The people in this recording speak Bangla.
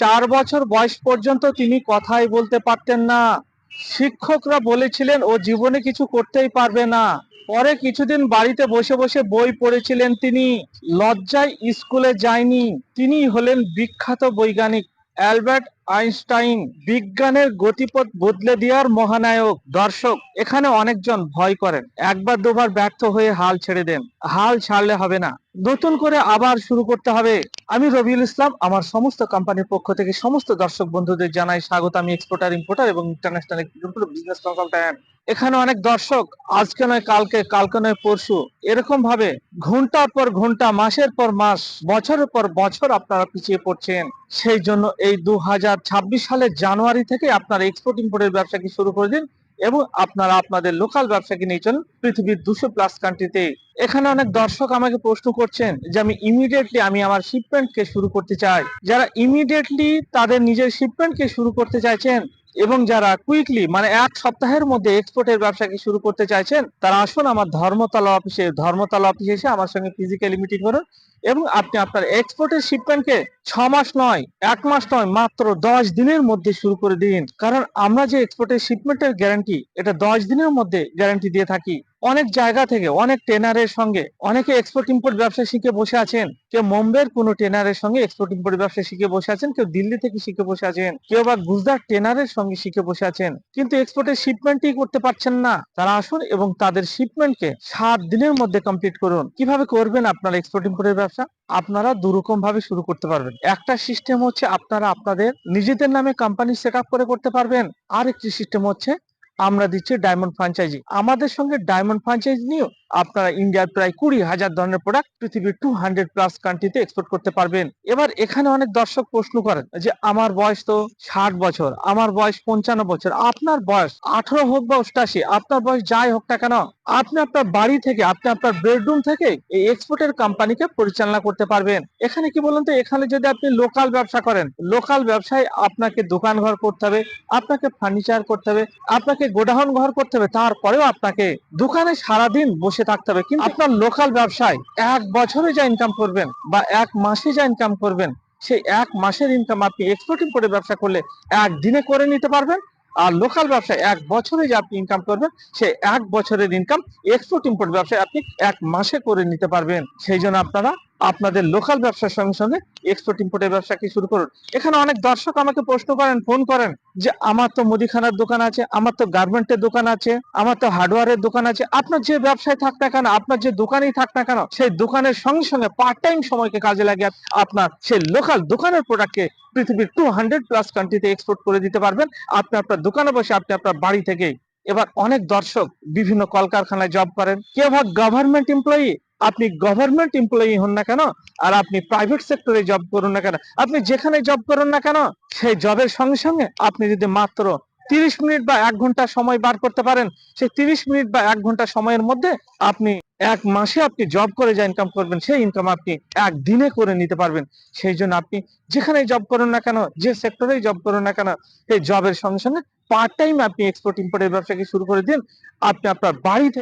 4 বছর বয়স পর্যন্ত তিনি কথাই বলতে পারতেন না। শিক্ষকরা বলেছিলেন ও জীবনে কিছু করতেই পারবে না। পরে কিছুদিন বাড়িতে বসে বসে বই পড়েছিলেন তিনি। লজ্জায় স্কুলে যায়নি। তিনি হলেন বিখ্যাত বৈজ্ঞানিক অ্যালবার্ট আইনস্টাইন, বিজ্ঞানের গতিপথ বদলে দেওয়ার মহানায়ক। দর্শক, এখানে অনেকজন ভয় করেন, একবার দুবার ব্যর্থ হয়ে হাল ছেড়ে দেন। হাল ছাড়লে হবে না, নতুন করে আবার শুরু করতে হবে। আমি রবিউল ইসলাম, আমার সমস্ত কোম্পানির পক্ষ থেকে সমস্ত দর্শক বন্ধুদের জানাই স্বাগত। আমি এক্সপোর্টার, ইম্পোর্টার এবং ইন্টারন্যাশনাল বিজনেস কনসালট্যান্ট। এখানে অনেক দর্শক আজকে নয় কালকে, কালকে নয় পরশু, এরকম ভাবে ঘন্টার পর ঘন্টা, মাসের পর মাস, বছরের পর বছর আপনারা পিছিয়ে পড়ছেন। সেই জন্য এই 2026 সালের জানুয়ারি থেকে আপনারা এক্সপোর্ট ইম্পোর্টের ব্যবসাকে শুরু করে দিন এবং আপনারা আপনাদের লোকাল ব্যবসাকে নিয়ে চলুন পৃথিবীর 200+ কান্ট্রিতে। এখানে অনেক দর্শক আমাকে প্রশ্ন করছেন যে আমি ইমিডিয়েটলি আমি আমার শিপমেন্টকে শুরু করতে চাই। যারা ইমিডিয়েটলি তাদের নিজের শিপমেন্টকে শুরু করতে চাইছেন এবং যারা কুইকলি মানে 1 সপ্তাহের মধ্যে এক্সপোর্টের ব্যবসাকে শুরু করতে চাইছেন, তারা আসুন আমার ধর্মতলা অফিসে এসে আমার সঙ্গে ফিজিক্যালি মিটিং করুন এবং আপনি আপনার এক্সপোর্টের শিপমেন্টকে 6 মাস নয়, 1 মাস নয়, মাত্র 10 দিনের মধ্যে শুরু করে দিন। কারণ আমরা যে এক্সপোর্টের শিপমেন্টের গ্যারান্টি, এটা 10 দিনের মধ্যে গ্যারান্টি দিয়ে থাকি। অনেক জায়গা থেকে অনেক ট্রেনারের সঙ্গে অনেকে এক্সপোর্ট ইম্পোর্ট ব্যবসা শিখে বসে আছেন। কেউ মুম্বাইয়ের কোনো ট্রেনারের সঙ্গে এক্সপোর্ট ইম্পোর্ট ব্যবসা শিখে বসে আছেন, কেউ দিল্লি থেকে শিখে বসে আছেন, কেউ বা গুজরাট ট্রেনারের সঙ্গে শিখে বসে আছেন, কিন্তু এক্সপোর্টের শিপমেন্টই করতে পারছেন না। তারা আসুন এবং তাদের শিপমেন্টকে 7 দিনের মধ্যে কমপ্লিট করুন। কিভাবে করবেন আপনারা এক্সপোর্ট ইম্পোর্টের ব্যবসা? আপনারা দুরকম ভাবে শুরু করতে পারবেন। একটা সিস্টেম হচ্ছে আপনারা আপনাদের নিজেদের নামে কোম্পানি সেট আপ করে করতে পারবেন। আর একটি সিস্টেম হচ্ছে আমরা দিচ্ছি ডায়মন্ড ফ্র্যাঞ্চাইজি। আমাদের সঙ্গে ডায়মন্ড ফ্র্যাঞ্চাইজি নিয়েও আপনারা ইন্ডিয়ার প্রায় 20,000 ধরনের প্রোডাক্ট পৃথিবীর 200+ কান্ট্রিতে এক্সপোর্ট করতে পারবেন। এবার এখানে অনেক দর্শক প্রশ্ন করেন যে আমার বয়স তো 60 বছর, আমার বয়স 55 বছর। আপনার বয়স 18 হোক বা 88, আপনার বয়স যাই হোক না কেন, আপনি আপনার বাড়ি থেকে, আপনি আপনার বেডরুম থেকে এই এক্সপোর্টের কোম্পানিকে পরিচালনা করতে পারবেন। এখানে কি বলুন তো, এখানে যদি আপনি লোকাল ব্যবসা করেন, লোকাল ব্যবসায় আপনাকে দোকান ঘর করতে হবে, আপনাকে ফার্নিচার করতে হবে, আপনাকে গোডাউন ঘর করতে হবে, তারপরেও আপনাকে দোকানে সারাদিন বসে থাকতে হবে। কিন্তু আপনার লোকাল ব্যবসায় 1 বছরে যা ইনকাম করবেন বা 1 মাসে যা ইনকাম করবেন, সেই 1 মাসের ইনকাম আপনি এক্সপোর্ট ইম্পোর্টের ব্যবসা করলে একদিনে করে নিতে পারবেন। আর লোকাল ব্যবসায় 1 বছরে যে আপনি ইনকাম করবেন, সেই 1 বছরের ইনকাম এক্সপোর্ট ইম্পোর্ট ব্যবসায় আপনি 1 মাসে করে নিতে পারবেন। সেই জন্য আপনারা আপনাদের লোকাল ব্যবসার সঙ্গে সঙ্গে এক্সপোর্ট ইম্পোর্টের ব্যবসাকে শুরু করুন। এখানে অনেক দর্শক আমাকে প্রশ্ন করেন, ফোন করেন যে আমার তো মুদিখানার দোকান আছে, আমার তো গার্মেন্টের দোকান আছে, আমার তো হার্ডওয়্যারের দোকান আছে। আপনার যে ব্যবসায় থাক না কেন, আপনার যে দোকানেই থাক না কেন, সেই দোকানের সঙ্গে সঙ্গে পার্ট টাইম সময়কে কাজে লাগিয়ে আপনার সেই লোকাল দোকানের প্রোডাক্টকে পৃথিবীর 200+ কান্ট্রিতে এক্সপোর্ট করে দিতে পারবেন আপনি আপনার দোকানে বসে, আপনি আপনার বাড়ি থেকেই। এবার অনেক দর্শক বিভিন্ন কলকারখানায় জব করেন, কেউ বা গভর্নমেন্ট এমপ্লয়ি। আপনি গভর্নমেন্ট এমপ্লয়ি হন না কেন, আর আপনি প্রাইভেট সেক্টরে জব করুন না কেন, আপনি যেখানে জব করুন না কেন, সেই জবের সঙ্গে সঙ্গে আপনি যদি মাত্র 30 মিনিট বা 1 ঘন্টা সময় বার করতে পারেন, সেই 30 মিনিট বা 1 ঘন্টা সময়ের মধ্যে আপনি 1 মাসে আপনি জব করে যা ইনকাম করবেন, সেই ইনকাম আপনি একদিনে করে নিতে পারবেন। সেই জন্য আপনি যেখানে জব করুন না কেন, যে সেক্টরেই জব করুন না কেন, সেই জবের সঙ্গে সঙ্গে পার্ট টাইম আপনি এক্সপোর্ট ইম্পোর্টের ব্যবসাকে শুরু করে দিন। আপনি আপনার বাড়ি থেকে